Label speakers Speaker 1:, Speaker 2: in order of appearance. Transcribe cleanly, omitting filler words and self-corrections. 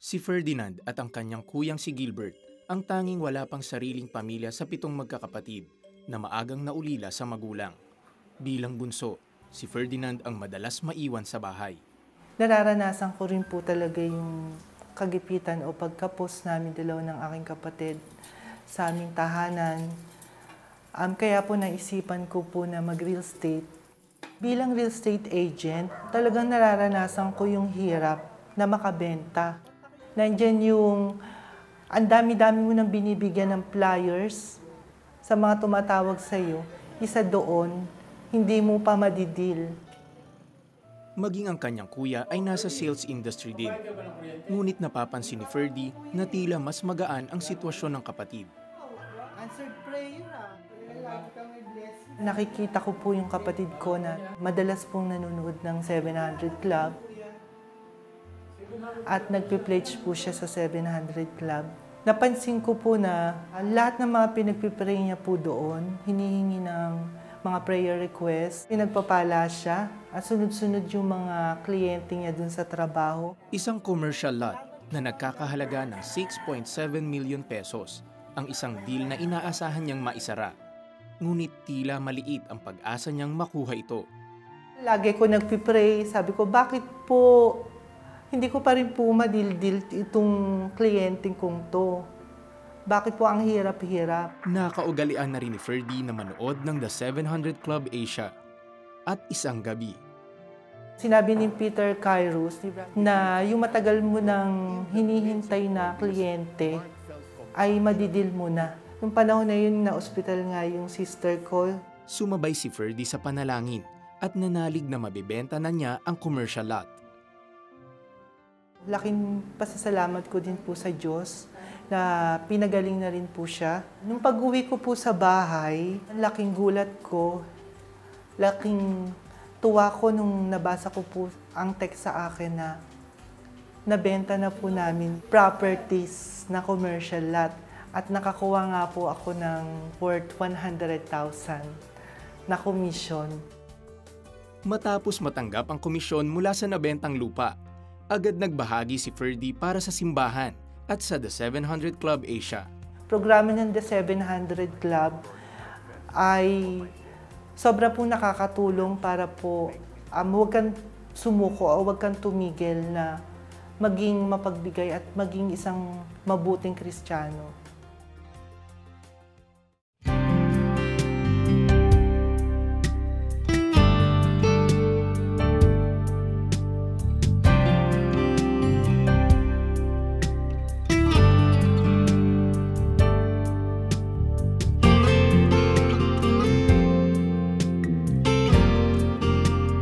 Speaker 1: Si Ferdinand at ang kanyang kuyang si Gilbert ang tanging wala pang sariling pamilya sa 7 magkakapatid na maagang naulila sa magulang. Bilang bunso, si Ferdinand ang madalas maiwan sa bahay.
Speaker 2: Nararanasan ko rin po talaga yung kagipitan o pagkapos namin dalawa ng aking kapatid sa aming tahanan. Kaya po naisipan ko po na mag-real estate. Bilang real estate agent, talagang nararanasan ko yung hirap na makabenta. Nandyan yung ang dami-dami mo nang binibigyan ng flyers sa mga tumatawag sa'yo. Isa doon, hindi mo pa madidil.
Speaker 1: Maging ang kanyang kuya ay nasa sales industry din. Ngunit napapansin ni Ferdy na tila mas magaan ang sitwasyon ng kapatid.
Speaker 2: Answered prayer Nakikita ko po yung kapatid ko na madalas pong nanonood ng 700 Club at nagpe-pledge po siya sa 700 Club. Napansin ko po na lahat ng mga pinagpipray niya po doon, hinihingi ng mga prayer request, pinagpapala siya at sunod-sunod yung mga kliyente niya dun sa trabaho.
Speaker 1: Isang commercial lot na nagkakahalaga ng 6.7 million pesos ang isang deal na inaasahan niyang maisara. Ngunit tila maliit ang pag-asa niyang makuha ito.
Speaker 2: Lagi ko nagpipray, sabi ko, bakit po hindi ko pa rin po madildil itong kliyente kong to? Bakit po ang hirap-hirap?
Speaker 1: Nakaugalian na rin ni Ferdy na manood ng The 700 Club Asia at isang gabi.
Speaker 2: Sinabi ni Peter Kairos na yung matagal mo nang hinihintay na kliyente ay madidil mo na. Nung panahon na yun, na-ospital nga yung sister ko.
Speaker 1: Sumabay si Ferdy sa panalangin at nanalig na mabibenta na niya ang commercial lot.
Speaker 2: Laking pasasalamat ko din po sa Diyos na pinagaling na rin po siya. Nung pag-uwi ko po sa bahay, laking gulat ko, laking tuwa ko nung nabasa ko po ang text sa akin na nabenta na po namin properties na commercial lot at nakakuha nga po ako ng worth 100,000 na komisyon.
Speaker 1: Matapos matanggap ang komisyon mula sa nabentang lupa, agad nagbahagi si Ferdy para sa simbahan at sa The 700 Club Asia.
Speaker 2: Programa ng The 700 Club ay sobra po nakakatulong para po huwag kang sumuko o huwag kang tumigil na maging mapagbigay at maging isang mabuting Kristiyano.